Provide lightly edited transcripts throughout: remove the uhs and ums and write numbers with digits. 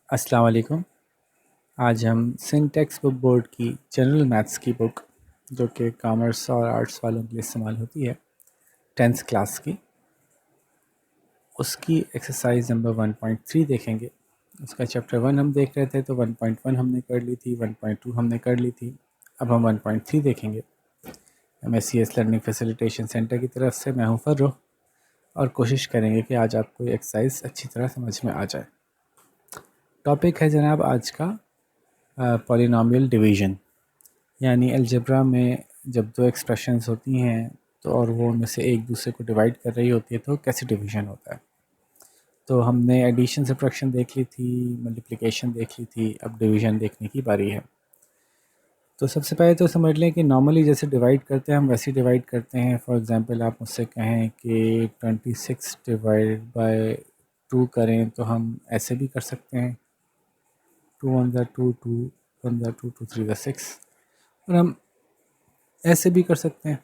अस्सलाम वालेकुम। आज हम सिंटेक्स बुक बोर्ड की जनरल मैथ्स की बुक जो कि कॉमर्स और आर्ट्स वालों के लिए इस्तेमाल होती है 10th क्लास की, उसकी एक्सरसाइज नंबर 1.3 देखेंगे। उसका चैप्टर 1 हम देख रहे थे तो 1.1 हमने कर ली थी, 1.2 हमने कर ली थी। अब हम 1.3 देखेंगे। MSCS लर्निंग फैसिलिटेशन सेंटर की तरफ से मैं हूं फर्रुख और कोशिश करेंगे कि आज आपको ये एक्सरसाइज अच्छी तरह समझ में आ जाए। टॉपिक है जनाब आज का पॉलिनॉमियल डिवीज़न, यानी अलजेब्रा में जब दो एक्सप्रेशंस होती हैं तो और वो उनमें से एक दूसरे को डिवाइड कर रही होती है तो कैसे डिवीज़न होता है। तो हमने एडिशन सब्ट्रैक्शन देख ली थी, मल्टीप्लिकेशन देख ली थी, अब डिवीज़न देखने की बारी है। तो सबसे पहले तो समझ लें कि नॉर्मली जैसे डिवाइड करते हैं हम वैसे डिवाइड करते हैं। फॉर एग्जांपल आप मुझसे कहें कि 26 डिवाइड बाय 2 करें तो हम ऐसे भी कर सकते हैं, 2 1 2 2 1 2 2 3 6, और हम ऐसे भी कर सकते हैं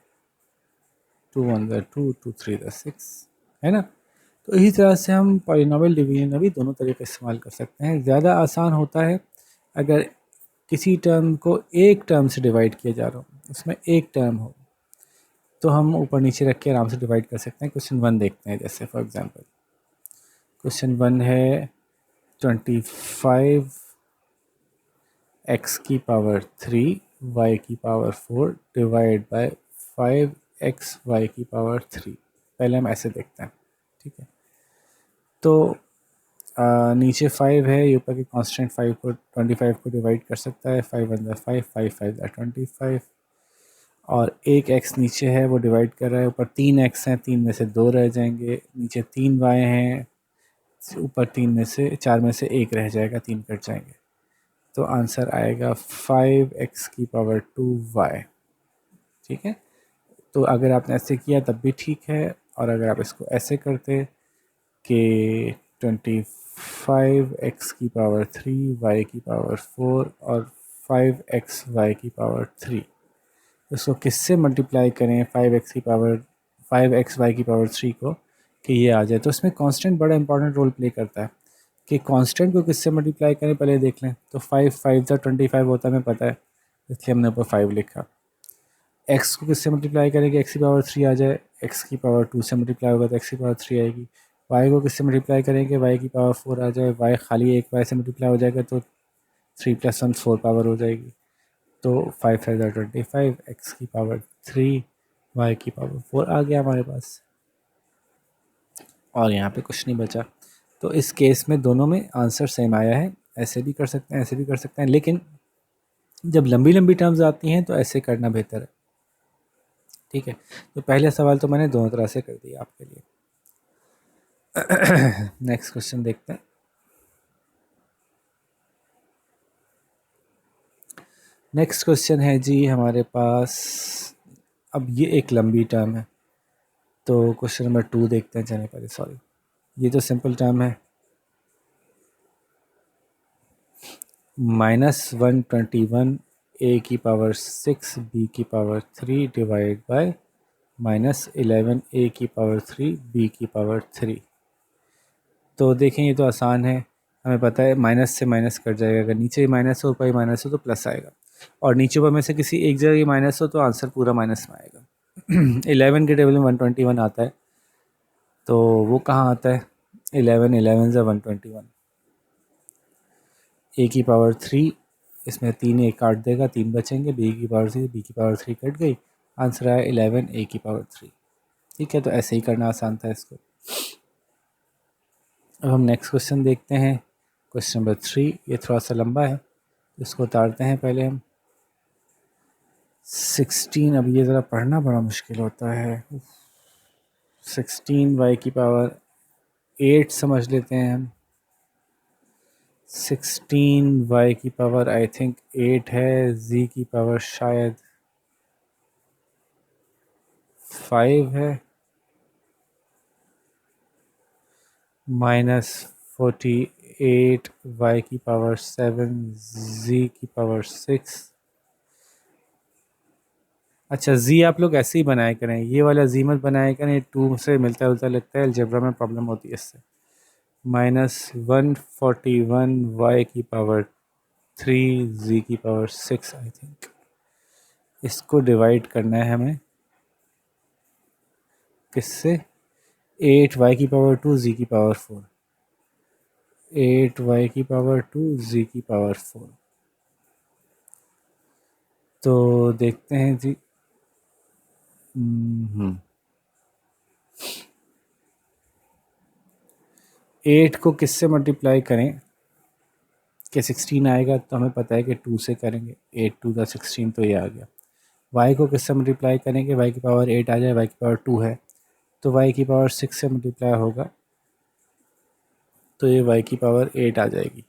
2 1 2 2 3 6, है ना। तो इसी तरह से हम पॉलिनॉमियल डिवीजन में भी दोनों तरीके इस्तेमाल कर सकते हैं। ज़्यादा आसान होता है अगर किसी टर्म को एक टर्म से डिवाइड किया जा रहा हो, उसमें एक टर्म हो, तो हम ऊपर नीचे रख के आराम से डिवाइड कर सकते हैं। क्वेश्चन 1 देखते हैं। जैसे फॉर एग्जांपल क्वेश्चन 1 है 25 x की पावर 3 y की power 4 divide by 5x y की पावर 3। पहले हम ऐसे देखते हैं, ठीक है। तो नीचे 5 है, ये ऊपर के कांस्टेंट 5 को 25 को डिवाइड कर सकता है। 5 1 5 5 5 25, और एक x नीचे है वो डिवाइड कर रहा है। ऊपर 3x हैं, 3 में से 2 रह जाएंगे। नीचे 3y हैं, ऊपर 3 में से 4 में से 1 रह जाएगा, 3 कट जाएंगे। तो आंसर आएगा 5x की पावर 2y, ठीक है। तो अगर आपने ऐसे किया तब भी ठीक है, और अगर आप इसको ऐसे करते कि 25x की पावर 3 y की पावर 4 और 5x y की पावर 3, इसको किससे मल्टीप्लाई करें 5x की पावर 5x y की पावर 3 को कि ये आ जाए। तो इसमें कांस्टेंट बड़ा इंपॉर्टेंट रोल प्ले करता है कि कांस्टेंट को किससे मल्टीप्लाई करें, पहले देख लें। तो 5 5 का 25 होता है, हमें पता है, इसलिए हमने ऊपर 5 लिखा। x को किससे मल्टीप्लाई करेंगे, x की पावर 3 आ जाए, x की पावर 2 से मल्टीप्लाई होगा तो x की पावर 3 आएगी। y को किससे मल्टीप्लाई करेंगे, y की पावर 4 आ जाए, y खाली एक y से मल्टीप्लाई हो जाएगा तो 3 + 1 4 पावर हो जाएगी। तो 5 5 25, x की पावर 3 y की पावर 4 आ गया हमारे पास, और यहाँ पे कुछ नहीं बचा। तो इस केस में दोनों में आंसर सेम आया है। ऐसे भी कर सकते हैं, ऐसे भी कर सकते हैं, लेकिन जब लंबी लंबी टर्म्स आती हैं तो ऐसे करना बेहतर है, ठीक है। तो पहले सवाल तो मैंने दोनों तरह से कर दिया आपके लिए। नेक्स्ट क्वेश्चन देखते हैं। नेक्स्ट क्वेश्चन है जी हमारे पास, अब ये एक लंबी टर्म है, तो क्वेश्चन नंबर 2 देखते हैं। चलिए पहले, सॉरी, ये तो सिंपल टर्म है, -121 a की पावर 6 b की पावर 3 डिवाइड बाय -11 a की पावर 3 b की पावर 3। तो देखें ये तो आसान है, हमें पता है माइनस से माइनस कट जाएगा। अगर नीचे माइनस हो, ऊपर माइनस हो तो प्लस आएगा, और नीचे ऊपर में से किसी एक जगह ये माइनस हो तो आंसर पूरा माइनस में आएगा। 11 के टेबल में 121 आता है, तो वो कहाँ आता है, 11 11 ज़ा 121, a की पावर 3, इसमें 3 एक काट देगा, 3 बचेंगे, b की पावर 3, b की पावर 3 कट गई, आंसर आया 11 a की पावर 3, ठीक है। तो ऐसे ही करना आसान था इसको। अब हम नेक्स्ट क्वेश्चन देखते हैं, क्वेश्चन नंबर 3। ये थोड़ा सा लंबा है, इसको उतारते हैं पहले हम। 16, अब ये ज़रा पढ़ना बड़ा मुश्किल होता है। 16 y की पावर 8 समझ लेते हैं हम। 16 y की पावर आई थिंक 8 है, z की पावर शायद 5 है, -48 y की पावर 7, z की पावर 6। अच्छा, जी आप लोग ऐसे ही बनाया करें, ये वाला जी मत बनाया करें, 2 से मिलता जुलता लगता है, अलजेब्रा में प्रॉब्लम होती है इससे। -141 y की पावर 3 z की पावर 6 आई थिंक। इसको डिवाइड करना है हमें किससे, 8y की पावर 2 z की पावर 4, 8y की पावर 2 z की पावर 4। तो देखते हैं जी। 8 को किससे मल्टीप्लाई करें कि 16 आएगा, तो हमें पता है कि 2 से करेंगे, 8 2 द 16, तो ये आ गया। y को किससे मल्टीप्लाई करेंगे, y की पावर 8 आ जाए, y की पावर 2 है, तो y की पावर 6 से मल्टीप्लाई होगा, तो ये y की पावर 8 आ जाएगी।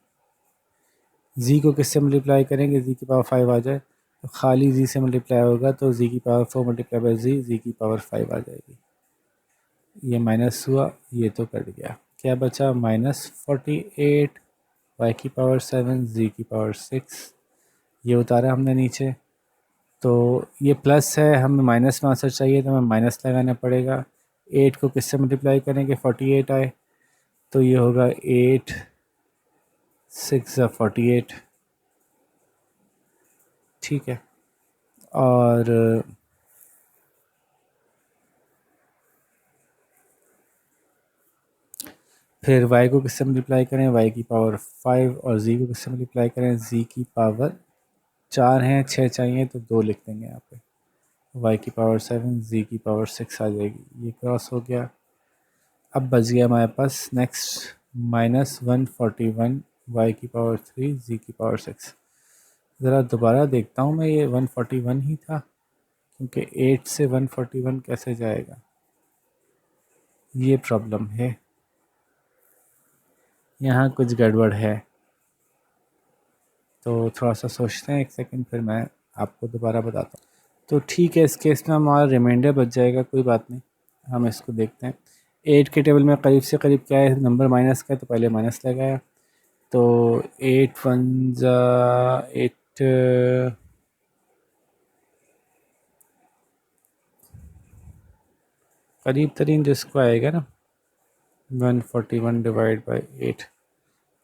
z को किससे मल्टीप्लाई करेंगे, z की पावर 5 आ जाए, तो खाली z से मल्टीप्लाई होगा, तो z की पावर 4 मल्टीप्लाई बाई z की पावर 5 आ जाएगी। ये माइनस हुआ, ये तो कट गया, क्या बचा, -48 y की पावर 7 z की पावर 6, ये उतारा हमने नीचे। तो ये प्लस है, हमें माइनस में आंसर चाहिए, तो हमें माइनस लगाना पड़ेगा। 8 को किससे मल्टीप्लाई करेंगे, 48 आए, तो ये होगा 8 6 48, ठीक है। और फिर y को किससे मल्टीप्लाई करें, y की पावर 5, और z को किससे मल्टीप्लाई करें, z की पावर 4 हैं, 6 चाहिए तो 2 लिख देंगे यहाँ पे, y की पावर 7 z की पावर 6 आ जाएगी। ये क्रॉस हो गया। अब बच गया हमारे पास नेक्स्ट -141 y की पावर 3 z की पावर 6। ज़रा दोबारा देखता हूँ मैं, ये 141 ही था, क्योंकि 8 से 141 कैसे जाएगा, ये प्रॉब्लम है, यहाँ कुछ गड़बड़ है। तो थोड़ा सा सोचते हैं एक सेकंड, फिर मैं आपको दोबारा बताता हूँ। तो ठीक है, इस केस में हमारा रिमाइंडर बच जाएगा, कोई बात नहीं, हम इसको देखते हैं। 8 के टेबल में करीब से करीब क्या है, नंबर माइनस का है, तो पहले माइनस लगाया, तो 8 1 8 करीब तरीन जिसको आएगा ना 141 डिवाइड बाई 8,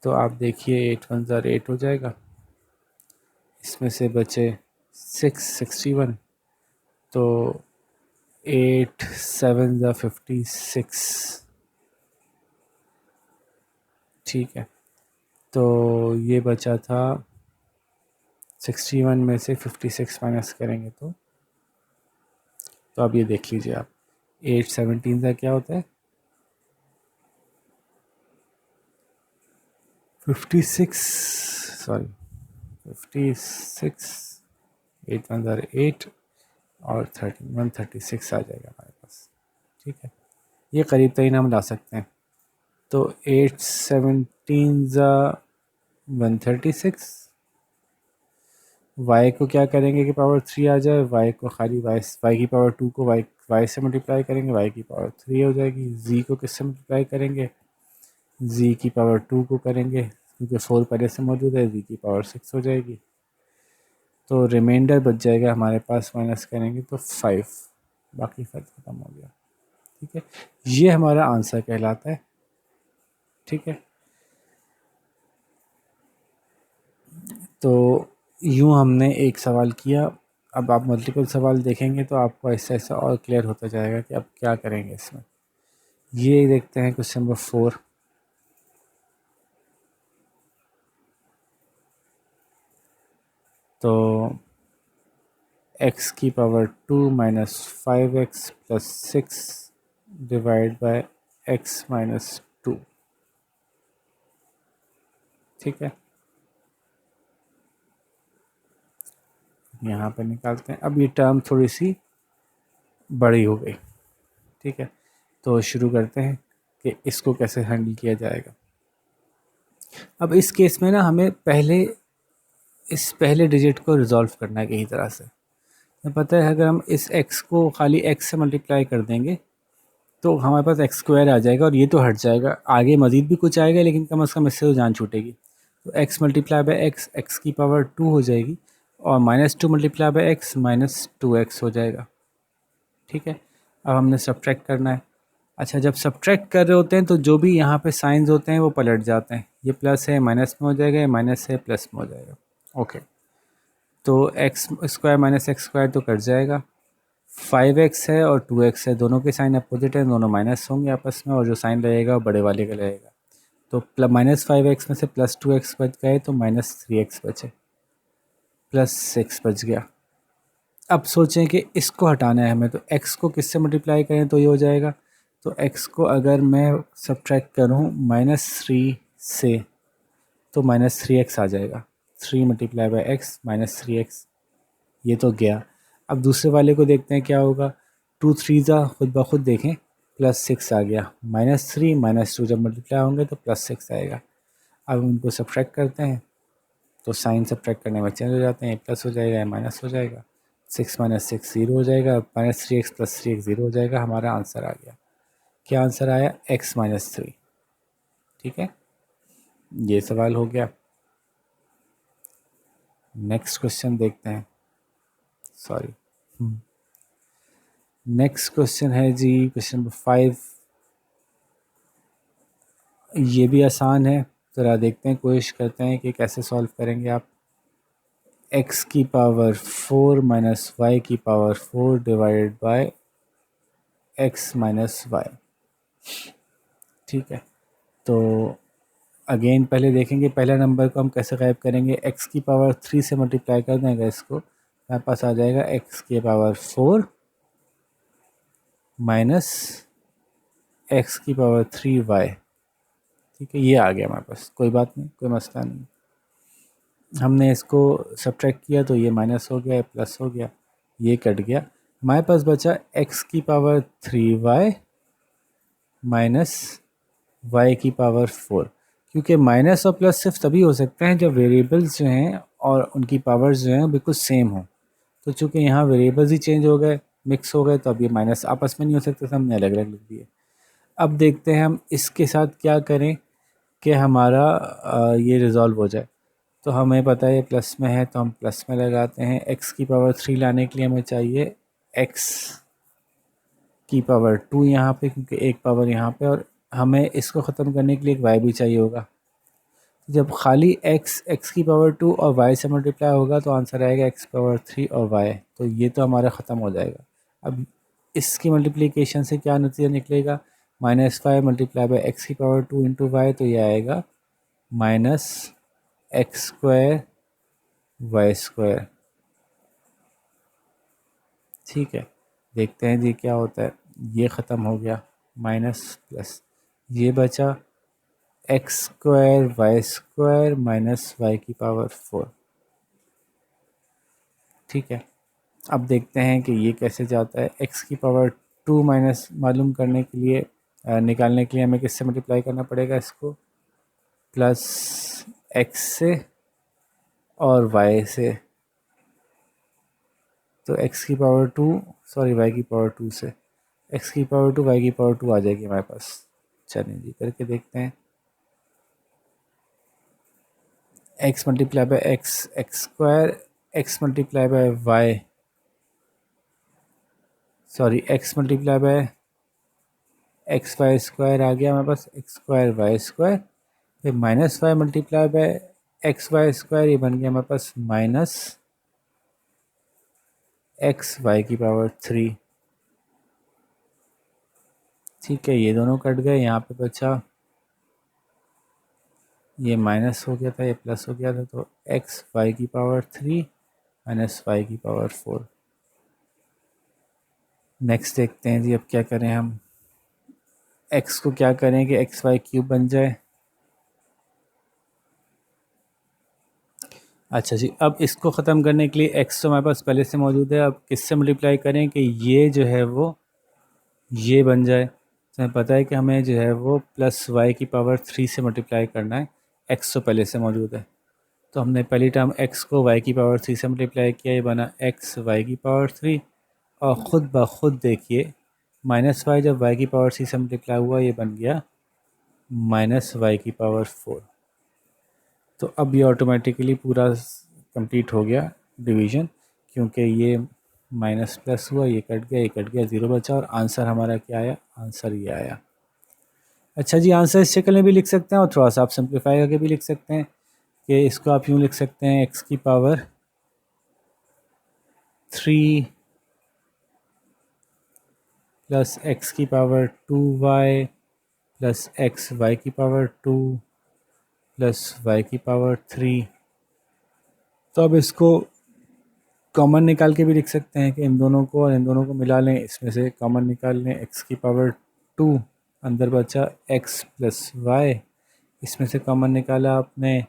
तो आप देखिए 8 1 8 हो जाएगा, इसमें से बचे 61, तो 8 7 56, ठीक है। तो ये बचा था 61 में से 56 माइनस करेंगे, तो अब ये देख लीजिए आप, 8 17 का क्या होता है, 56, सॉरी 56, 8 1 8 और 13 136 आ जाएगा हमारे पास, ठीक है। ये करीब तरीन हम ला सकते हैं। तो 8 17 136, y को क्या करेंगे कि पावर 3 आ जाए, y को खाली y की पावर 2 को y से मल्टीप्लाई करेंगे, y की पावर 3 हो जाएगी। z को किससे मल्टीप्लाई करेंगे, z की पावर 2 को करेंगे, क्योंकि 4 पहले से मौजूद है, z की पावर 6 हो जाएगी। तो रिमाइंडर बच जाएगा हमारे पास, माइनस करेंगे तो 5, बाकी फर्क ख़त्म हो गया, ठीक है। ये हमारा आंसर कहलाता है, ठीक है। तो यूँ हमने एक सवाल किया, अब आप मल्टीपल सवाल देखेंगे तो आपको ऐसा ऐसा और क्लियर होता जाएगा कि अब क्या करेंगे इसमें। ये देखते हैं क्वेश्चन नंबर 4। तो x की power 2 minus 5x plus 6 divide by x minus 2, ठीक है। यहाँ पे निकालते हैं। अब ये टर्म थोड़ी सी बड़ी हो गई, ठीक है। तो शुरू करते हैं कि इसको कैसे हैंडल किया जाएगा। अब इस केस में ना हमें इस पहले डिजिट को रिजॉल्व करना है कहीं तरह से। तो पता है अगर हम इस x को खाली x से मल्टीप्लाई कर देंगे तो हमारे पास x स्क्वायर आ जाएगा, और ये तो हट जाएगा, आगे मज़ीद भी कुछ आएगा लेकिन कम अज़ कम इससे तो जान छूटेगी। तो x मल्टीप्लाई बाई x की पावर 2 हो जाएगी, और -2 मल्टीप्लाई बाई x -2x हो जाएगा, ठीक है। अब हमने सब्ट्रैक्ट करना है। अच्छा, जब सब्ट्रैक्ट कर रहे होते हैं तो जो भी यहाँ पे साइंस होते हैं वो पलट जाते हैं, ये प्लस है माइनस में हो जाएगा, ये माइनस है प्लस में हो जाएगा। ओके, तो x square minus x square तो कट जाएगा, 5x है और 2x है, दोनों के साइन अपोजिट है, दोनों माइनस होंगे आपस में, और जो साइन रहेगा वो बड़े वाले का रहेगा। तो माइनस 5x में से प्लस 2x बच गए तो माइनस 3x बचे, प्लस 6 बच गया। अब सोचें कि इसको हटाना है हमें, तो x को किससे मल्टीप्लाई करें तो ये हो जाएगा। तो x को अगर मैं सब्ट्रैक्ट करूं -3 से तो -3x आ जाएगा, 3 मल्टीप्लाई बाई एक्स -3x, ये तो गया। अब दूसरे वाले को देखते हैं क्या होगा, 2 3 खुद ब खुद देखें, +6 आ गया, -3 -2 जब मल्टीप्लाई होंगे तो +6 आएगा। अब उनको सब्ट्रैक्ट करते हैं तो साइन सब्ट्रैक्ट करने में चेंज हो जाते हैं, प्लस हो जाएगा या माइनस हो जाएगा, 6 - 6 0 हो जाएगा, -3x + 3x 0 हो जाएगा। हमारा आंसर आ गया, क्या आंसर आया, x - 3। ठीक है, ये सवाल हो गया। नेक्स्ट क्वेश्चन देखते हैं, सॉरी नेक्स्ट क्वेश्चन है जी क्वेश्चन नंबर 5। ये भी आसान है, ज़रा देखते हैं, कोशिश करते हैं कि कैसे सॉल्व करेंगे आप। x की पावर 4 - y की power 4 divided by x - y। ठीक है, तो अगेन पहले देखेंगे पहला नंबर को हम कैसे गायब करेंगे। x की पावर 3 से मल्टीप्लाई कर देंगे इसको, हमारे पास आ जाएगा x की पावर 4 माइनस x की पावर 3y। ठीक है, ये आ गया हमारे पास, कोई बात नहीं, कोई मसला नहीं। हमने इसको सब्ट्रैक्ट किया तो ये माइनस हो गया, प्लस हो गया, ये कट गया, हमारे पास बचा x की पावर 3y माइनस y की पावर 4। क्योंकि माइनस और प्लस सिर्फ तभी हो सकते हैं जब वेरिएबल्स जो हैं और उनकी पावर्स जो हैं बिल्कुल सेम हो। तो चूँकि यहाँ वेरिएबल्स ही चेंज हो गए, मिक्स हो गए, तो अब ये माइनस आपस में नहीं हो सकते, तो हमने अलग अलग लिख दिए। अब देखते हैं हम इसके साथ क्या करें कि हमारा ये रिज़ॉल्व हो जाए। तो हमें पता है ये प्लस में है तो हम प्लस में लगाते हैं। x की पावर 3 लाने के लिए हमें चाहिए x की पावर 2 यहाँ पे, क्योंकि एक पावर यहाँ पे, और हमें इसको ख़त्म करने के लिए एक y भी चाहिए होगा। जब खाली x की पावर 2 और y से मल्टीप्लाई होगा तो आंसर आएगा x पावर 3 और y, तो ये तो हमारा ख़त्म हो जाएगा। अब इसकी मल्टीप्लिकेशन से क्या नतीजा निकलेगा, -5 मल्टीप्लाई बाई एक्स की पावर 2 इंटू वाई, तो ये आएगा -x² y²। ठीक है, देखते हैं जी क्या होता है। ये ख़त्म हो गया, माइनस प्लस, ये बचा x² y² माइनस y की पावर 4। ठीक है, अब देखते हैं कि ये कैसे जाता है। x की पावर 2 माइनस मालूम करने के लिए, निकालने के लिए हमें किससे मल्टीप्लाई करना पड़ेगा, इसको प्लस x से और y से। तो x की पावर 2 सॉरी y की पावर 2 से, x की पावर 2 y की पावर 2 आ जाएगी हमारे पास। चलिए जी करके देखते हैं। x multiply by x x², x multiply by y, sorry x multiply by xy² आ गया हमारे पास, x² y², फिर -y मल्टीप्लाई बाय xy², ये बन गया हमारे पास -xy की पावर 3। ठीक है, ये दोनों कट गए, यहाँ पे बचा, ये माइनस हो गया था, ये प्लस हो गया था, तो xy की पावर 3 माइनस y की पावर 4। नेक्स्ट देखते हैं जी, अब क्या करें हम। x को क्या करें कि xy³ बन जाए। अच्छा जी, अब इसको ख़त्म करने के लिए x तो हमारे पास पहले से मौजूद है, अब किससे मल्टीप्लाई करें कि ये जो है वो ये बन जाए। तो हमें पता है कि हमें जो है वो प्लस y की पावर 3 से मल्टीप्लाई करना है, x तो पहले से मौजूद है। तो हमने पहली टर्म x को y की पावर 3 से मल्टीप्लाई किया, ये बना x y की पावर 3, और ख़ुद ब खुद देखिए -y जब y की पावर 3 से मल्टीप्लाई हुआ, ये बन गया -y की पावर 4। तो अब ये ऑटोमेटिकली पूरा कंप्लीट हो गया डिवीज़न, क्योंकि ये माइनस प्लस हुआ, ये कट गया, 0 बचा और आंसर हमारा क्या आया? आंसर ये आया। अच्छा जी, आंसर इस शक्ल में भी लिख सकते हैं और थोड़ा सा आप सिंप्लीफाई करके भी लिख सकते हैं कि इसको आप यूँ लिख सकते हैं x की पावर 3 प्लस x की power 2y plus x y की पावर 2 प्लस y की पावर 3। तो अब इसको कॉमन निकाल के भी लिख सकते हैं कि इन दोनों को और इन दोनों को मिला लें, इसमें से कॉमन निकाल लें। x की पावर 2, अंदर बचा x प्लस वाई, इसमें से कॉमन निकाला आपने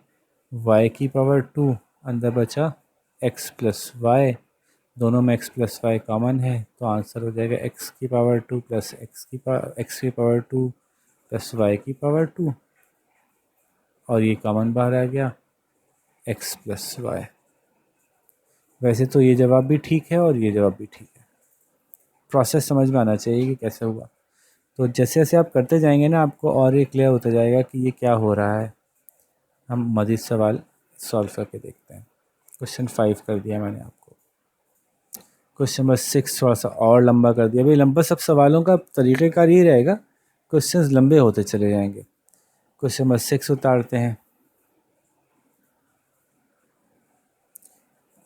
y की पावर 2, अंदर बचा x प्लस वाई, दोनों में x प्लस वाई कॉमन है तो आंसर हो जाएगा x की पावर 2 प्लस x की पावर 2 प्लस y की पावर 2 और ये कॉमन बाहर आ गया x प्लस वाई। वैसे तो ये जवाब भी ठीक है और ये जवाब भी ठीक है, प्रोसेस समझ में आना चाहिए कि कैसे हुआ। तो जैसे जैसे आप करते जाएंगे ना आपको और ये क्लियर होता जाएगा कि ये क्या हो रहा है। हम मज़ीद सवाल सॉल्व करके देखते हैं। क्वेश्चन 5 कर दिया मैंने आपको। क्वेश्चन नंबर 6 थोड़ा सा और लंबा कर दिया। भाई लंबा सब सवालों का तरीक़ेकार ये रहेगा, क्वेश्चंस लंबे होते चले जाएंगे। क्वेश्चन नंबर 6 उतारते हैं।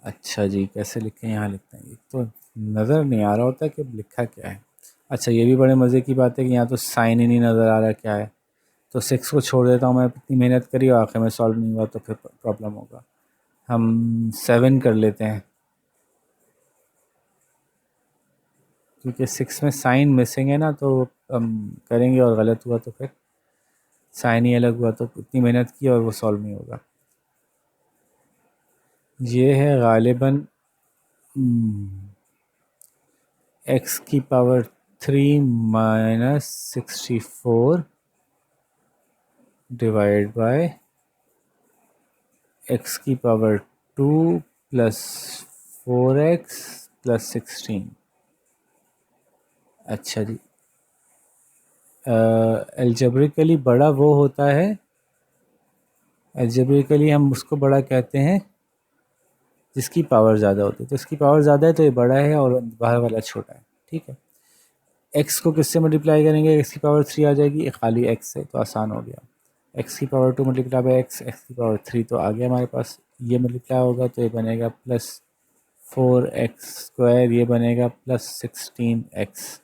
अच्छा जी, कैसे लिखें? यहाँ लिखते हैं, तो नज़र नहीं आ रहा होता कि लिखा क्या है। अच्छा, ये भी बड़े मज़े की बात है कि यहाँ तो साइन ही नहीं नज़र आ रहा क्या है। तो 6 को छोड़ देता हूँ मैं, इतनी मेहनत करी और आखिर में सॉल्व नहीं हुआ तो फिर प्रॉब्लम होगा। हम 7 कर लेते हैं क्योंकि 6 में साइन मिसिंग है ना, तो हम करेंगे और गलत हुआ तो फिर साइन ही अलग हुआ तो इतनी मेहनत की और वो सॉल्व नहीं होगा। ये है गालिबन x की power 3 minus 64 divide by x की पावर 2 प्लस 4x प्लस 16। अच्छा जी, एल्जेब्रिकली बड़ा वो होता है, एल्जेब्रिकली हम उसको बड़ा कहते हैं जिसकी पावर ज़्यादा होती है। तो इसकी पावर ज़्यादा है तो ये बड़ा है और बाहर वाला छोटा है। ठीक है, x को किससे मल्टीप्लाई करेंगे? x की पावर 3 आ जाएगी, ये खाली x है तो आसान हो गया। x की पावर 2 मल्टीप्लाई बाई x की पावर 3 तो आ गया हमारे पास। ये मल्टीप्लाई होगा तो ये बनेगा प्लस 4x स्क्वायर, ये बनेगा प्लस 16x।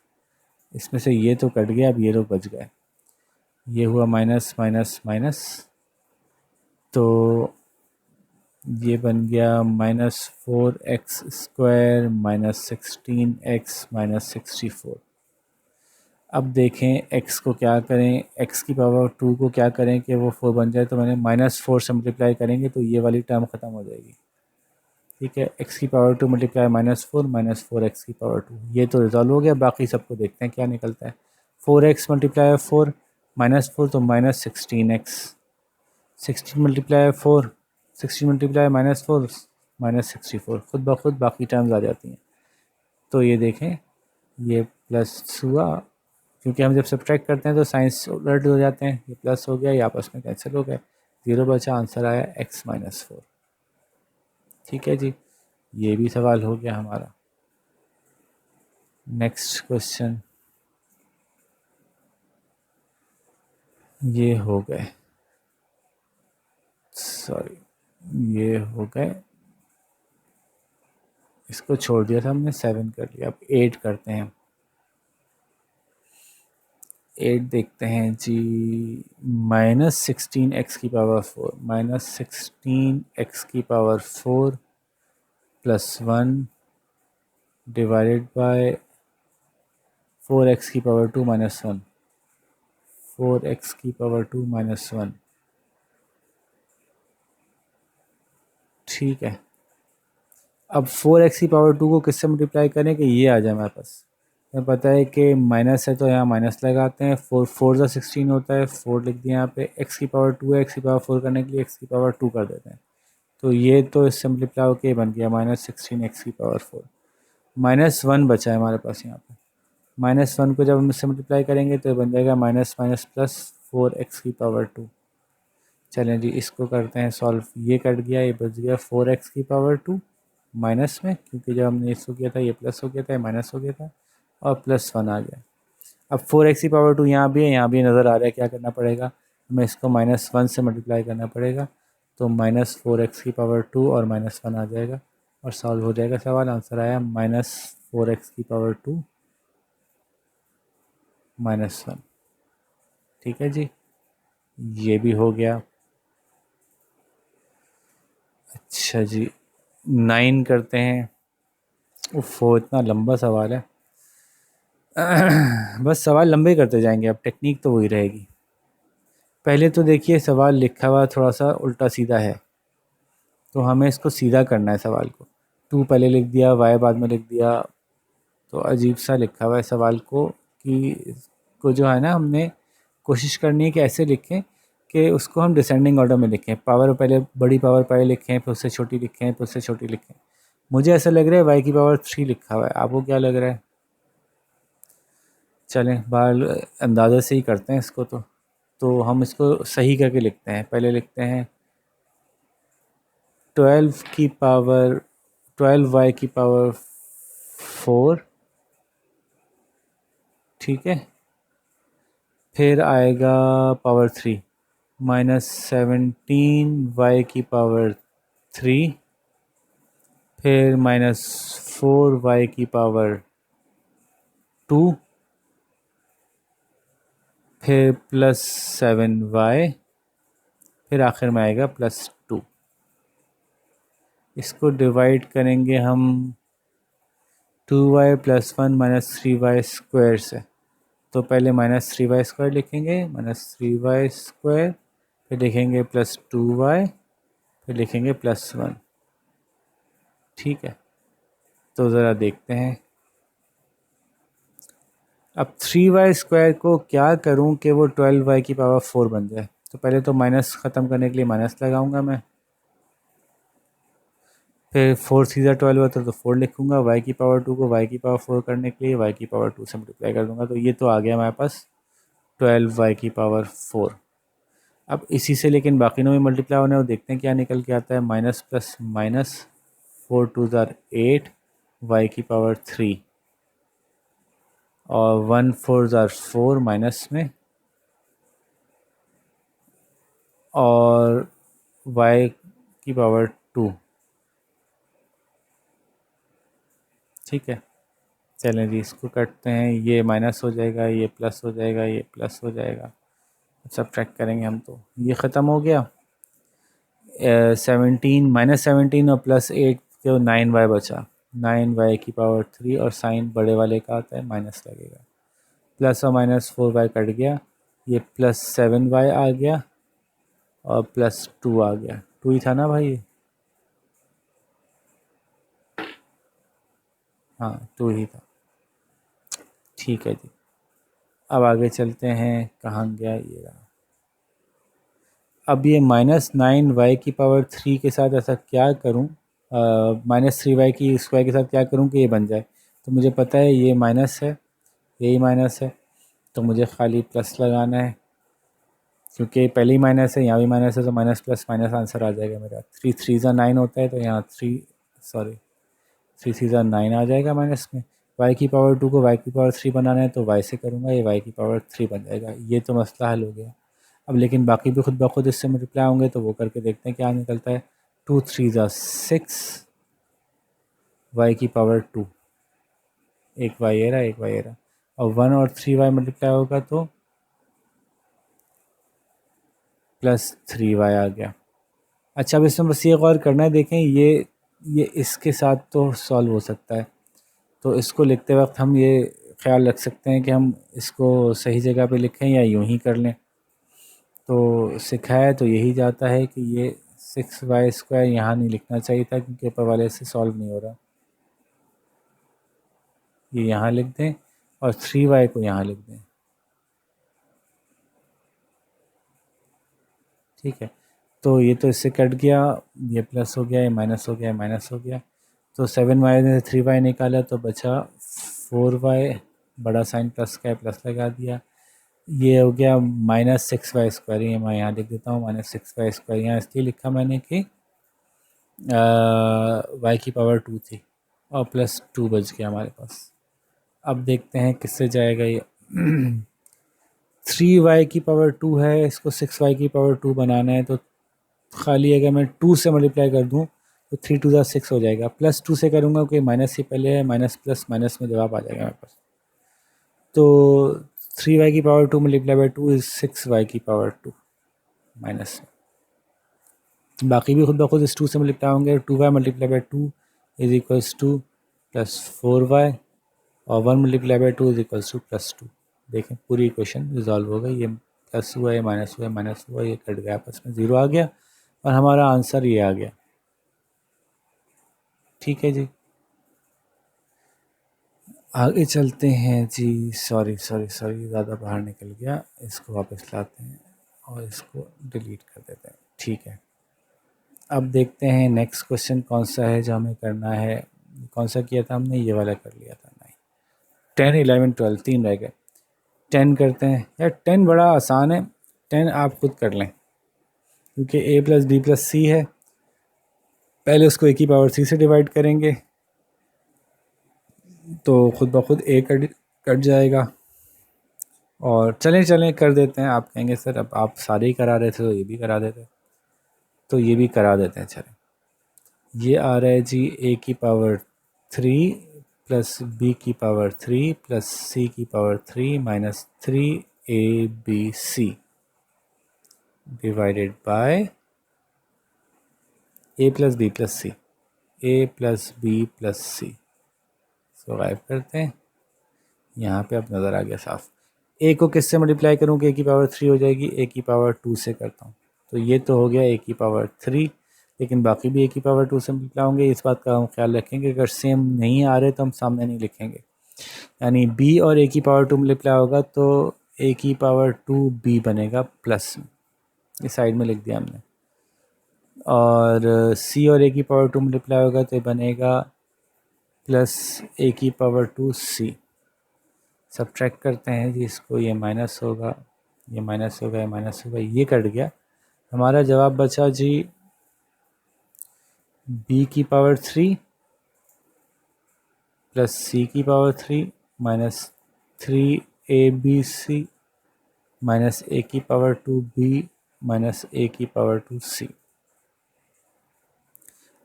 इसमें से ये तो कट गया, अब ये लोग बच गए। ये हुआ माइनस माइनस माइनस, तो ये बन गया -4x square minus 16x minus 64। अब देखें x को क्या करें, x की पावर 2 को क्या करें कि वो 4 बन जाए। तो मैंने -4 से मल्टीप्लाई करेंगे तो ये वाली टर्म ख़त्म हो जाएगी। ठीक है, x की पावर 2 मल्टीप्लाई -4 x की पावर 2, ये तो रिजॉल्व हो गया। बाकी सबको देखते हैं क्या निकलता है। 4x मल्टीप्लाई 4 -4 तो -16x, 16 मल्टीप्लाई 4, 16 मल्टीप्लाई -4 -64, खुद ब खुद बाकी टर्म्स आ जाती हैं। तो ये देखें, ये प्लस हुआ क्योंकि हम जब सब्ट्रैक्ट करते हैं तो साइंस उलट हो जाते हैं। ये प्लस हो गया, ये आपस में कैंसिल हो गए, 0 बचा, आंसर आया x-4। ठीक है जी, ये भी सवाल हो गया हमारा। नेक्स्ट क्वेश्चन, ये हो गए, सॉरी ये हो गए, इसको छोड़ दिया था हमने, 7 कर लिया। अब 8 करते हैं। 8 देखते हैं जी। -16x की पावर 4 -16x की power 4 plus 1 divided by 4x की पावर 2 माइनस 1, 4x की पावर 2 माइनस 1। ठीक है, अब 4x की पावर 2 को किससे मल्टीप्लाई करें कि ये आ जाए हमारे पास। हमें पता है कि माइनस है तो यहाँ माइनस लगाते हैं। 4 4 16 होता है, 4 लिख दिया यहाँ पे। x की पावर 2 है, x की पावर 4 करने के लिए x की पावर 2 कर देते हैं। तो ये तो इससे मल्टीप्लाई होकर बन गया -16x की पावर 4। -1 बचा है हमारे पास यहाँ पे। -1 को जब हम इससे मल्टीप्लाई करेंगे तो ये बन जाएगा माइनस माइनस प्लस 4x की पावर 2। चलें जी, इसको करते हैं सॉल्व। ये कट गया, ये बच गया 4x की पावर 2 माइनस में, क्योंकि जब हमने इसको किया था ये प्लस हो गया था, ये माइनस हो गया था और +1 आ गया। अब 4x⁻2 यहाँ भी है, यहाँ भी नज़र आ रहा है। क्या करना पड़ेगा हमें, इसको -1 से मल्टीप्लाई करना पड़ेगा। तो -4x⁻2 और -1 आ जाएगा और सॉल्व हो जाएगा सवाल। आंसर आया -4x⁻2 -1। ठीक है जी, ये भी हो गया। अच्छा जी, 9 करते हैं। वो इतना लंबा सवाल है। बस सवाल लंबे करते जाएंगे, अब टेक्निक तो वही रहेगी। पहले तो देखिए सवाल लिखा हुआ थोड़ा सा उल्टा सीधा है, तो हमें इसको सीधा करना है सवाल को। 2 पहले लिख दिया, y बाद में लिख दिया, तो अजीब सा लिखा हुआ है सवाल को जो है ना, हमने कोशिश करनी है कि ऐसे लिखें कि उसको हम डिसेंडिंग ऑर्डर में लिखें। पावर पहले, बड़ी पावर पहले लिखें, फिर उससे छोटी लिखें, फिर उससे छोटी लिखें। मुझे ऐसा लग रहा है y⁻3 लिखा हुआ है, आपको क्या लग रहा है? चलें बाल अंदाज़े से ही करते हैं इसको। तो हम इसको सही करके लिखते हैं। पहले लिखते हैं 12y⁴, ठीक है। फिर आएगा पावर 3 -17y⁻3, फिर -4y⁻2, फिर +7y, फिर आखिर में आएगा +2। इसको डिवाइड करेंगे हम 2y + 1 -3y² से। तो पहले -3y² लिखेंगे, -3y², फिर लिखेंगे +2y, फिर लिखेंगे +1। ठीक है, तो ज़रा देखते हैं। अब 3y² को क्या करूं कि वो 12y⁴ बन जाए। तो पहले तो माइनस ख़त्म करने के लिए माइनस लगाऊंगा मैं, फिर 4 3 12 होता है तो 4 लिखूंगा। y⁻2 को y⁻4 करने के लिए y⁻2 से मल्टीप्लाई कर दूंगा। तो ये तो आ गया हमारे पास 12y⁻4। अब इसी से लेकिन बाकी में मल्टीप्लाई होने और देखते हैं क्या निकल के आता है। माइनस प्लस माइनस, 4 2 8 y⁻3 और 1 4 4 माइनस में, और y⁻2। ठीक है, चलें जी इसको करते हैं। ये माइनस हो जाएगा, ये प्लस हो जाएगा, ये प्लस हो जाएगा। सब ट्रैक करेंगे हम तो ये ख़त्म हो गया। 17 -17 और +8 जो 9y बचा, 9y⁻3 और साइन बड़े वाले का आता है माइनस लगेगा। प्लस और माइनस 4y कट गया, ये +7y आ गया और +2 आ गया। 2 ही था ना भाई? हाँ 2 ही था। ठीक है जी, अब आगे चलते हैं। कहाँ गया ये रहा। अब ये -9y⁻3 के साथ ऐसा क्या करूं, -3y² के साथ क्या करूं कि ये बन जाए। तो मुझे पता है ये माइनस है, यही माइनस है, तो मुझे खाली प्लस लगाना है। क्योंकि पहले ही माइनस है, यहाँ भी माइनस है, तो माइनस प्लस माइनस आंसर आ जाएगा मेरा। 3 3 9 होता है, तो यहाँ 3 3 9 आ जाएगा माइनस में। y⁻2 को y⁻3 बनाना है तो y से करूँगा, ये y⁻3 बन जाएगा। ये तो मसला हल हो गया। अब लेकिन बाकी भी खुद ब खुद इससे मल्टीप्लाई होंगे, तो वो करके देखते हैं क्या निकलता है। 2 3 6 y⁻2, एक y है रहा, एक y है रहा, और 1 और 3y मल्टीप्लाई होगा तो +3y आ गया। अच्छा, अब इसमें बस ये गौर करना है, देखें ये इसके साथ तो सॉल्व हो सकता है। तो इसको लिखते वक्त हम ये ख्याल रख सकते हैं कि हम इसको सही जगह पे लिखें या यूं ही कर लें। तो सिखाया तो यही जाता है कि ये 6y² यहाँ नहीं लिखना चाहिए था, क्योंकि ऊपर वाले से सॉल्व नहीं हो रहा। ये यहाँ लिख दें और 3y को यहाँ लिख दें। ठीक है, तो ये तो इससे कट गया, ये प्लस हो गया, ये माइनस हो गया, ये माइनस हो गया। तो 7y ने 3y निकाला तो बचा 4y, बड़ा साइन प्लस का है, प्लस लगा दिया। ये हो गया -6y²। ये मैं यहाँ लिख देता हूँ, -6y²। यहाँ इसलिए लिखा मैंने कि वाई की पावर 2 थी और प्लस 2 बच गया हमारे पास। अब देखते हैं किससे जाएगा ये। 3y की पावर 2 है, इसको 6y की पावर 2 बनाना है, तो खाली अगर मैं 2 से मल्टीप्लाई कर दूं तो 3 टू ज़ा 6 हो जाएगा। प्लस 2 से करूँगा क्योंकि माइनस से पहले है, माइनस प्लस माइनस में जवाब आ जाएगा मेरे पास। तो 3y की power 2 multiply by 2 is 6y की पावर 2 माइनस। बाकी भी खुद ब खुद इस 2 से मल्टीप्लाई होंगे। 2y multiply by 2 is equals two plus 4y और 1 multiply by 2 is equals two plus 2। देखें पूरी इक्वेशन रिजॉल्व हो गई। ये प्लस हुआ, ये माइनस हुआ, माइनस हुआ, ये कट गया, आपस में 0 आ गया और हमारा आंसर ये आ गया। ठीक है जी, आगे चलते हैं जी। सॉरी सॉरी सॉरी, ज़्यादा बाहर निकल गया, इसको वापस लाते हैं और इसको डिलीट कर देते हैं। ठीक है, अब देखते हैं नेक्स्ट क्वेश्चन कौन सा है जो हमें करना है। कौन सा किया था हमने, ये वाला कर लिया था। नहीं, 10 11 12 तीन रह गए। 10 करते हैं यार, 10 बड़ा आसान है, 10 आप खुद कर लें क्योंकि a प्लस बी प्लस सी है। पहले उसको a की पावर 3 से डिवाइड करेंगे तो खुद ब खुद a कट जाएगा। और चलें चलें कर देते हैं। आप कहेंगे सर अब आप सारे ही करा रहे थे तो ये भी करा देते, तो ये भी करा देते हैं। चलें, ये आ रहा है जी a की पावर 3 प्लस b की पावर 3 प्लस c की power 3 minus 3abc divided by a plus B plus C, a plus B plus C. So गायब करते हैं, यहाँ पे अब नज़र आ गया साफ। a को किससे मल्टीप्लाई करूँ कि a की पावर 3 हो जाएगी, a की पावर 2 से करता हूँ, तो ये तो हो गया a की पावर 3, लेकिन बाकी भी a की पावर 2 से मल्टीप्लाई होंगे। इस बात का हम ख्याल रखेंगे, अगर सेम नहीं आ रहे तो हम सामने नहीं लिखेंगे। यानी b और a की पावर 2 मल्टीप्लाई होगा तो a की पावर 2b बनेगा प्लस में, इस साइड में लिख दिया हमने। और c और a की पावर 2 मल्टीप्लाई होगा तो बनेगा प्लस a की पावर 2c। सब्ट्रैक्ट करते हैं जी इसको, ये माइनस होगा, ये माइनस होगा, ये माइनस होगा, ये कट गया। हमारा जवाब बचा जी b की पावर 3 प्लस c की power 3 minus 3abc minus a की पावर 2b माइनस a की पावर 2c।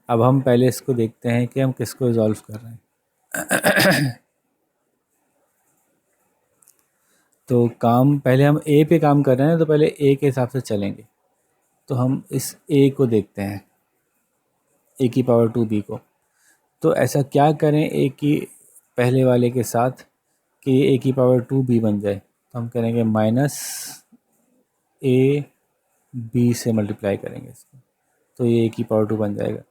अब हम पहले इसको देखते हैं कि हम किसको रिजॉल्व कर रहे हैं। तो काम पहले हम a पे काम कर रहे हैं, तो पहले a के हिसाब से चलेंगे। तो हम इस a को देखते हैं, a की पावर 2b को। तो ऐसा क्या करें a की पहले वाले के साथ कि a की पावर 2b बन जाए। तो हम करेंगे माइनस a b से मल्टीप्लाई करेंगे इसको, तो ये a की पावर 2 बन जाएगा।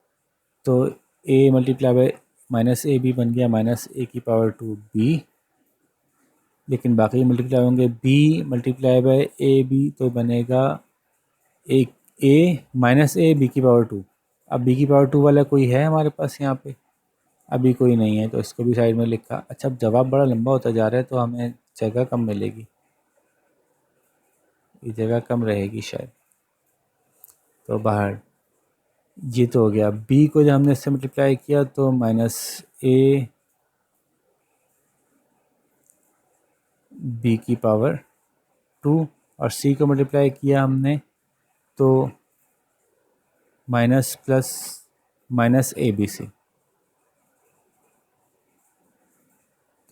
तो a multiply by minus A B बन गया माइनस a की पावर 2b, लेकिन बाकी मल्टीप्लाई होंगे b multiply by A B, तो बनेगा एक a माइनस a b की पावर 2। अब b की पावर 2 वाला कोई है हमारे पास यहाँ पे, अभी कोई नहीं है, तो इसको भी साइड में लिखा। अच्छा, अब जवाब बड़ा लंबा होता जा रहा है तो हमें जगह कम मिलेगी, ये जगह कम रहेगी शायद, तो बाहर। ये तो हो गया। b को जब हमने इससे मल्टीप्लाई किया तो माइनस a b की पावर 2, और c को मल्टीप्लाई किया हमने तो minus plus minus A B C.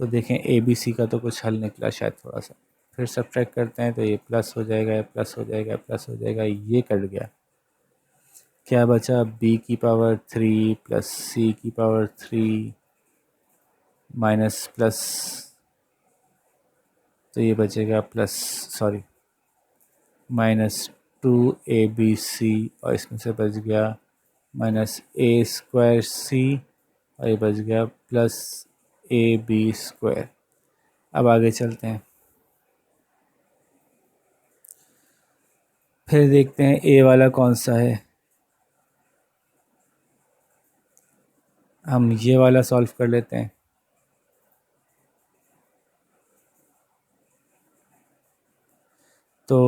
तो देखें ए बी सी का तो कुछ हल निकला शायद थोड़ा सा। फिर सब्ट्रैक्ट करते हैं तो ये प्लस हो जाएगा, ये प्लस हो जाएगा, प्लस हो जाएगा, ये कट गया। क्या बचा, b की पावर 3 प्लस c की पावर 3 माइनस प्लस, तो ये बचेगा प्लस, सॉरी माइनस 2abc, और इसमें से बच गया माइनस a स्क्वायर c, और ये बच गया प्लस ab स्क्वायर। अब आगे चलते हैं, फिर देखते हैं a वाला कौन सा है। हम ये वाला सॉल्व कर लेते हैं। तो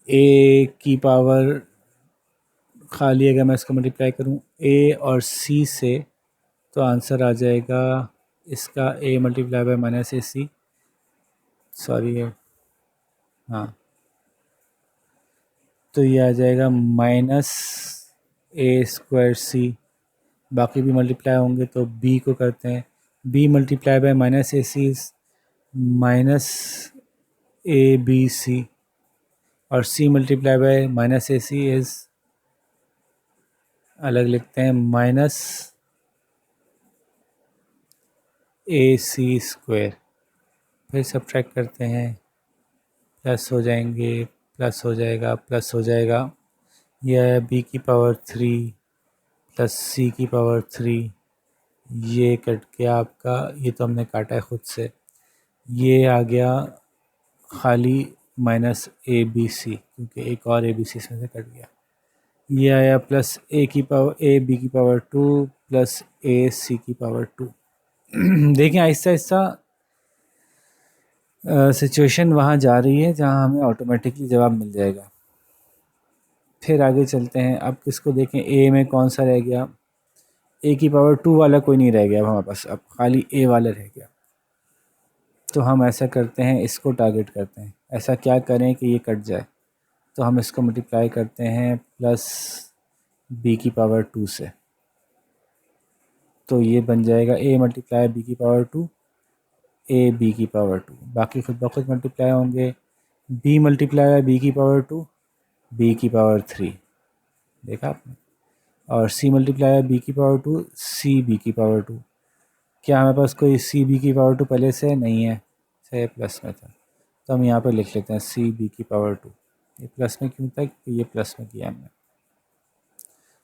a की पावर खाली अगर मैं इसको मल्टीप्लाई करूँ ए और सी से तो आंसर आ जाएगा इसका A multiply by minus A C, sorry हाँ, तो ये आ जाएगा माइनस ए स्क्वायर सी, बाकी भी मल्टीप्लाई होंगे तो बी को करते हैं, B multiply by minus A C minus A B C, और C multiply by minus A C is, अलग लिखते हैं, माइनस ए सी स्क्वायर। फिर सब्ट्रैक्ट करते हैं, प्लस हो जाएंगे, प्लस हो जाएगा, प्लस हो जाएगा, यह है बी की पावर 3 प्लस सी की पावर 3, ये कट गया आपका, ये तो हमने काटा है खुद से, ये आ गया खाली माइनस ए बी सी, क्योंकि एक और ए बी सी इसमें से कट गया, ये आया प्लस ए की पावर ए बी की पावर 2 प्लस ए सी की पावर 2। देखें आहिस्ता आहिस्ता सिचुएशन वहाँ जा रही है जहाँ हमें ऑटोमेटिकली जवाब मिल जाएगा। फिर आगे चलते हैं, अब किसको देखें, ए में कौन सा रह गया, ए की पावर 2 वाला कोई नहीं रह गया अब हमारे पास, अब खाली ए वाला रह गया। तो हम ऐसा करते हैं, इसको टारगेट करते हैं, ऐसा क्या करें कि ये कट जाए, तो हम इसको मल्टीप्लाई करते हैं प्लस बी की पावर 2 से, तो ये बन जाएगा ए मल्टीप्लाई बी की पावर 2 ए बी की पावर 2, बाकी खुद ब खुद मल्टीप्लाई होंगे, बी मल्टीप्लाई बी की पावर 2 बी की पावर 3, देखा आपने, और सी मल्टीप्लाई बी की पावर 2 सी बी की पावर 2, क्या हमारे पास कोई सी बी की पावर 2 पहले से नहीं है, से प्लस में था, तो हम यहाँ पे लिख लेते हैं सी बी की पावर 2, ये प्लस में क्यों था, कि ये प्लस में किया हमने।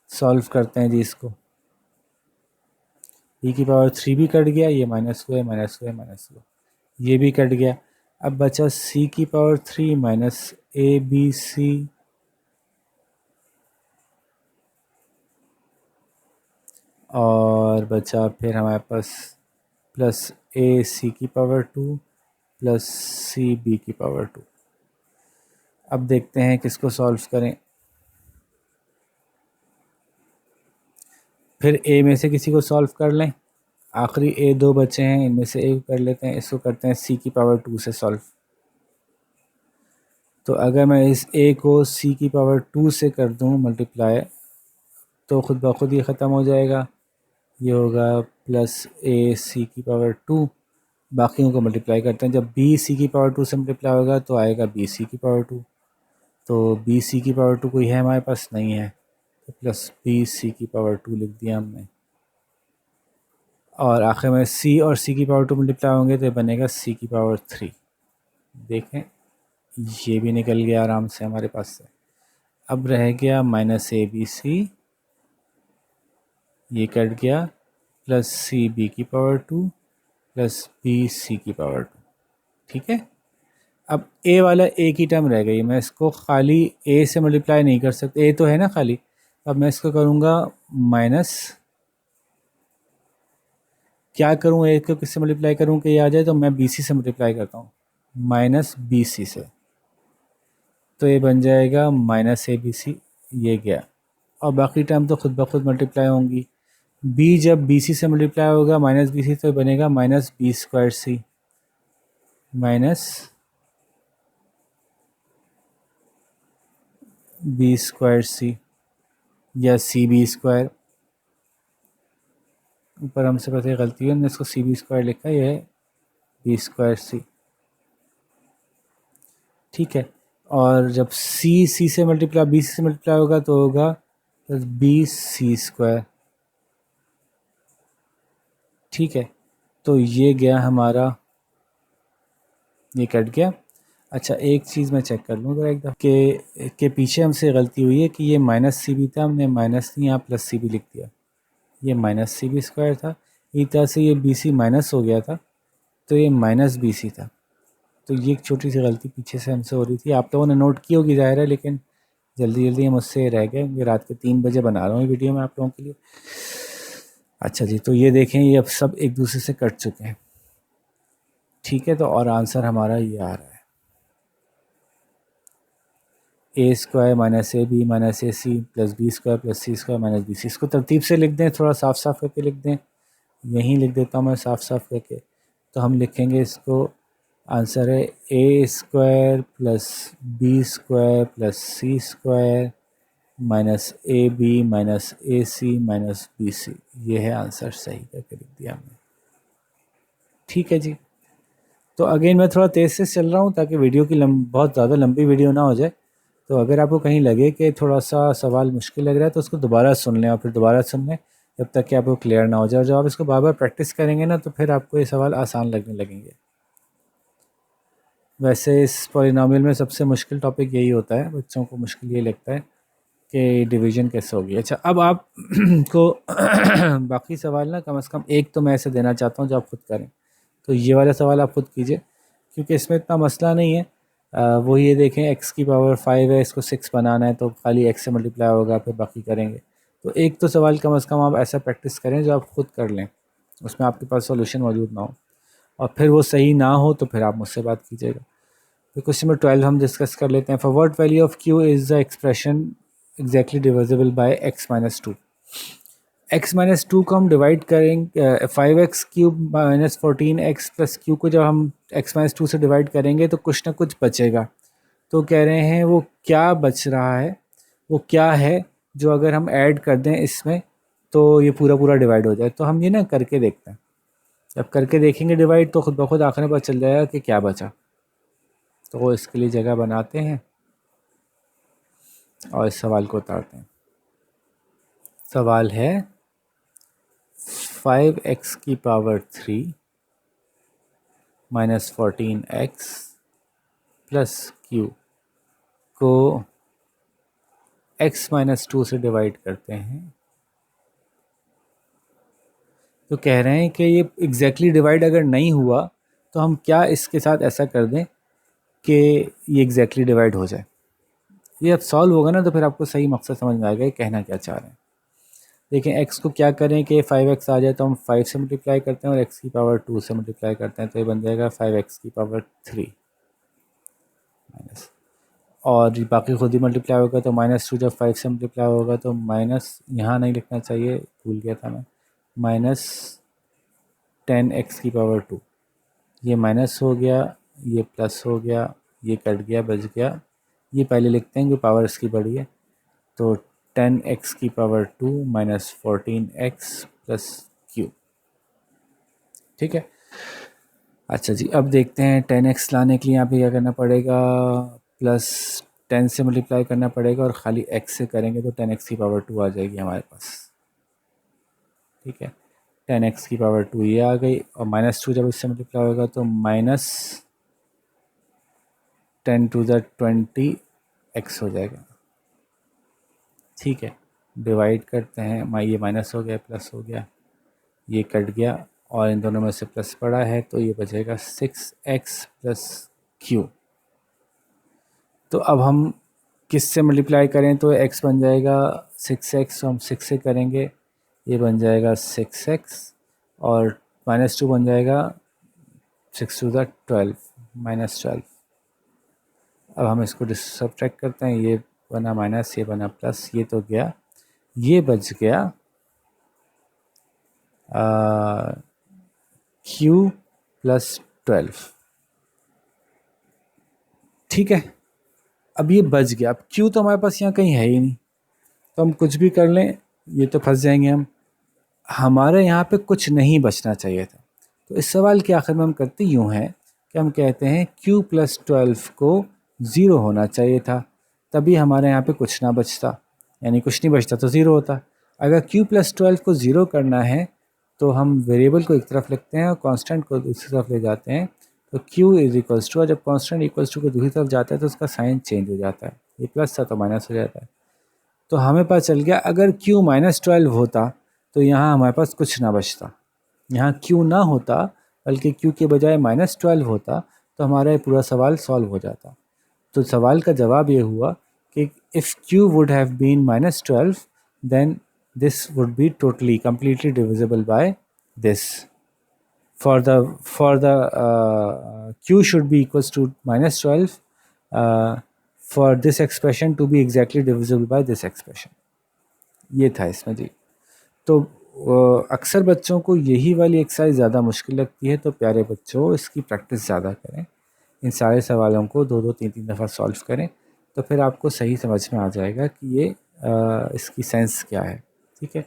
सॉल्व करते हैं जी इसको, बी की पावर 3 भी कट गया, ये माइनस हुआ, माइनस हुआ, माइनस हुआ, ये भी कट गया, अब बचा सी की power 3 minus A B C, और बचा फिर हमारे पास प्लस ए सी की पावर 2 प्लस सी बी की पावर 2। अब देखते हैं किसको सॉल्व करें, फिर ए में से किसी को सॉल्व कर लें, आखिरी ए 2 बचे हैं, इनमें से एक कर लेते हैं, इसको करते हैं सी की पावर 2 से सॉल्व। तो अगर मैं इस ए को सी की पावर 2 से कर दूं मल्टीप्लाई, तो ख़ुद ब खुद ये ख़त्म हो जाएगा, ये होगा प्लस ए सी की पावर 2, बाकियों को मल्टीप्लाई करते हैं, जब बी सी की पावर 2 से मल्टीप्लाई होगा तो आएगा बी सी की पावर 2, तो बी सी की पावर 2 कोई है हमारे पास, नहीं है, तो प्लस बी सी की पावर 2 लिख दिया हमने, और आखिर में सी और सी की पावर 2 मल्टीप्लाई होंगे तो बनेगा सी की पावर 3। देखें ये भी निकल गया आराम से हमारे पास से। अब रह गया माइनस ए बी सी, ये कट गया, प्लस सी बी की पावर 2 प्लस बी सी की पावर 2, ठीक है। अब ए वाला ए की टर्म रह गई, मैं इसको खाली ए से मल्टीप्लाई नहीं कर सकता, ए तो है ना खाली, अब मैं इसको करूँगा माइनस, क्या करूँ, ए को किससे मल्टीप्लाई करूँ कि ये आ जाए, तो मैं बी सी से मल्टीप्लाई करता हूँ, माइनस बी सी से, तो ये बन जाएगा माइनस ए बी सी, ये गया, और बाकी टर्म तो खुद ब खुद मल्टीप्लाई होंगी, बी जब बी सी से मल्टीप्लाई होगा माइनस बी सी, तो बनेगा माइनस बी स्क्वायर सी, माइनस बी स्क्वायर सी, या सी बी स्क्वायर, ऊपर हमसे पता है गलती है, हमने इसको सी बी स्क्वायर लिखा, ये है बी स्क्वायर सी, ठीक है। और जब सी सी से मल्टीप्लाई बी सी से मल्टीप्लाई होगा तो होगा प्लस बी सी स्क्वायर, ठीक है। तो ये गया हमारा, ये कट गया। अच्छा एक चीज़ मैं चेक कर लूँ ज़रा एक दफ़ा के पीछे हमसे गलती हुई है कि ये माइनस सी बी था, हमने माइनस नहीं यहाँ प्लस सी बी लिख दिया, ये माइनस सी बी स्क्वायर था, एक तरह से ये बी सी माइनस हो गया था, तो ये माइनस बी सी था, तो ये एक छोटी सी गलती पीछे से हमसे हो रही थी, आप लोगों ने नोट की होगी ज़ाहिर है, लेकिन जल्दी जल्दी मुझसे रह गए, ये रात के 3 बजे बना रहा हूँ ये वीडियो मैं आप लोगों के लिए। अच्छा जी, तो ये देखें ये अब सब एक दूसरे से कट चुके हैं, ठीक है, तो और आंसर हमारा ये आ रहा है, A square minus A B minus A C plus B square plus C square minus B C. इसको तरतीब से लिख दें, थोड़ा साफ साफ करके लिख दें, यहीं लिख देता हूँ मैं साफ साफ करके। तो हम लिखेंगे इसको, आंसर है A square plus B square plus C square minus A B minus A C minus B C. ये है आंसर, सही करके लिख दिया हमने। ठीक है जी। तो अगेन मैं थोड़ा तेज़ से चल रहा हूँ ताकि वीडियो की बहुत ज़्यादा लंबी वीडियो ना हो जाए। तो अगर आपको कहीं लगे कि थोड़ा सा सवाल मुश्किल लग रहा है तो उसको दोबारा सुन लें और फिर दोबारा सुन लें जब तक कि आपको क्लियर ना हो जाए। जब आप इसको बार बार प्रैक्टिस करेंगे ना तो फिर आपको ये सवाल आसान लगने लगेंगे। वैसे इस पॉलिनॉमियल में सबसे मुश्किल टॉपिक यही होता है, बच्चों को मुश्किल ये लगता है कि डिवीज़न कैसे होगी। अच्छा, अब आप को बाकी सवाल ना कम से कम एक तो मैं ऐसे देना चाहता हूँ जो आप खुद करें। तो ये वाला सवाल आप खुद कीजिए क्योंकि इसमें इतना मसला नहीं है। वो ये देखें x की पावर 5 है, इसको 6 बनाना है तो खाली x से मल्टीप्लाई होगा, फिर बाकी करेंगे। तो एक तो सवाल कम से कम आप ऐसा प्रैक्टिस करें जो आप खुद कर लें, उसमें आपके पास सॉल्यूशन मौजूद ना हो, और फिर वो सही ना हो तो फिर आप मुझसे बात कीजिएगा। तो क्वेश्चन नंबर 12 हम डिस्कस कर लेते हैं। For what value of q is the expression exactly divisible bye x minus 2। x minus 2 को हम डिवाइड करेंगे 5x cube minus 14x plus Q को जब हम x माइनस 2 से डिवाइड करेंगे तो कुछ ना कुछ बचेगा। तो कह रहे हैं वो क्या बच रहा है, वो क्या है जो अगर हम ऐड कर दें इसमें तो ये पूरा पूरा डिवाइड हो जाए। तो हम ये ना करके देखते हैं, जब करके देखेंगे डिवाइड तो खुद ब खुद आखिर में पता चल जाएगा कि क्या बचा। तो इसके लिए जगह बनाते हैं और इस सवाल को उतारते हैं। सवाल है 5x की power 3 minus 14x plus Q को x माइनस 2 से डिवाइड करते हैं। तो कह रहे हैं कि ये एग्जैक्टली डिवाइड अगर नहीं हुआ तो हम क्या इसके साथ ऐसा कर दें कि ये एग्जैक्टली डिवाइड हो जाए। ये अब सॉल्व होगा ना तो फिर आपको सही मकसद समझ में आएगा कहना क्या चाह रहे हैं। देखिए x को क्या करें कि 5x आ जाए तो हम 5 से मल्टीप्लाई करते हैं और x की पावर 2 से मल्टीप्लाई करते हैं तो ये बन जाएगा 5x की पावर 3 माइनस, और बाकी खुद ही मल्टीप्लाई होगा तो -2 जब 5 से मल्टीप्लाई होगा तो माइनस, यहाँ नहीं लिखना चाहिए, भूल गया था मैं, माइनस 10x की पावर 2। ये माइनस हो गया, ये प्लस हो गया, ये कट गया, बच गया। ये पहले लिखते हैं जो पावर इसकी बड़ी है, तो 10x की power 2 minus 14x plus Q. ठीक है। अच्छा जी, अब देखते हैं 10x लाने के लिए यहाँ पे क्या करना पड़ेगा, प्लस 10 से मल्टीप्लाई करना पड़ेगा और ख़ाली x से करेंगे तो 10x की पावर 2 आ जाएगी हमारे पास। ठीक है, 10x की पावर 2 ये आ गई, और -2 जब इससे मल्टीप्लाई होगा तो माइनस 10 टू द 20x हो जाएगा। ठीक है, डिवाइड करते हैं, ये माइनस हो गया, प्लस हो गया, ये कट गया और इन दोनों में से प्लस पड़ा है तो ये बचेगा 6x प्लस क्यू। तो अब हम किस से मल्टीप्लाई करें तो x बन जाएगा 6x, तो हम 6 से करेंगे, ये बन जाएगा 6x और -2 बन जाएगा 6 टू द 12 -12। अब हम इसको सब्ट्रैक्ट करते हैं, ये बना माइनस, ये बना प्लस, ये तो गया, ये बच गया q प्लस 12। ठीक है, अब ये बच गया। अब q तो हमारे पास यहाँ कहीं है ही नहीं, तो हम कुछ भी कर लें ये तो फंस जाएंगे हम। हमारे यहाँ पे कुछ नहीं बचना चाहिए था, तो इस सवाल के आखिर में हम करते यूँ हैं कि हम कहते हैं q प्लस 12 को 0 होना चाहिए था, तभी हमारे यहाँ पे कुछ ना बचता, यानी कुछ नहीं बचता तो 0 होता। अगर q प्लस 12 को 0 करना है तो हम वेरिएबल को एक तरफ लिखते हैं और कांस्टेंट को दूसरी तरफ ले जाते हैं। तो q इज इक्वल्स टू, और जब कांस्टेंट इक्वल्स टू को दूसरी तरफ जाता है तो उसका साइन चेंज हो जाता है, ये प्लस था तो माइनस हो जाता है। तो हमें पता चल गया अगर q -12 होता तो यहाँ हमारे पास कुछ ना बचता, यहाँ q ना होता बल्कि q के बजाय -12 होता तो हमारा ये पूरा सवाल सॉल्व हो जाता। तो सवाल का जवाब ये हुआ कि if q would have been -12 then this would be totally completely divisible by this. For the q should be equals to -12, for this expression to be exactly divisible by this expression, ये था इसमें जी। तो अक्सर बच्चों को यही वाली exercise ज़्यादा मुश्किल लगती है, तो प्यारे बच्चों इसकी प्रैक्टिस ज़्यादा करें, इन सारे सवालों को 2-2 3-3 दफ़ा सॉल्व करें, तो फिर आपको सही समझ में आ जाएगा कि ये इसकी सेंस क्या है। ठीक है,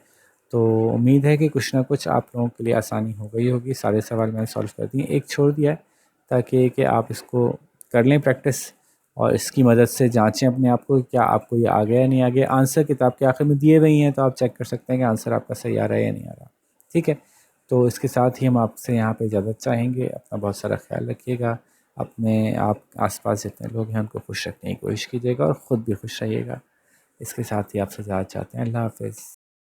तो उम्मीद है कि कुछ ना कुछ आप लोगों के लिए आसानी हो गई होगी। सारे सवाल मैंने सॉल्व कर दिए, एक छोड़ दिया है ताकि कि आप इसको कर लें प्रैक्टिस और इसकी मदद से जांचें अपने आप को, क्या आपको ये आ गया या नहीं आ गया। आंसर किताब के आखिर में दिए हुए ही हैं, तो आप चेक कर सकते हैं कि आंसर आपका सही आ रहा है या नहीं आ रहा। ठीक है, तो इसके साथ ही हम आपसे यहाँ पे इजाज़त चाहेंगे। अपना बहुत सारा ख्याल रखिएगा, अपने आप आसपास जितने लोग हैं उनको खुश रखने की कोशिश कीजिएगा और ख़ुद भी खुश रहिएगा। इसके साथ ही आपसे इजाज़त चाहते हैं। अल्लाह हाफ़िज़।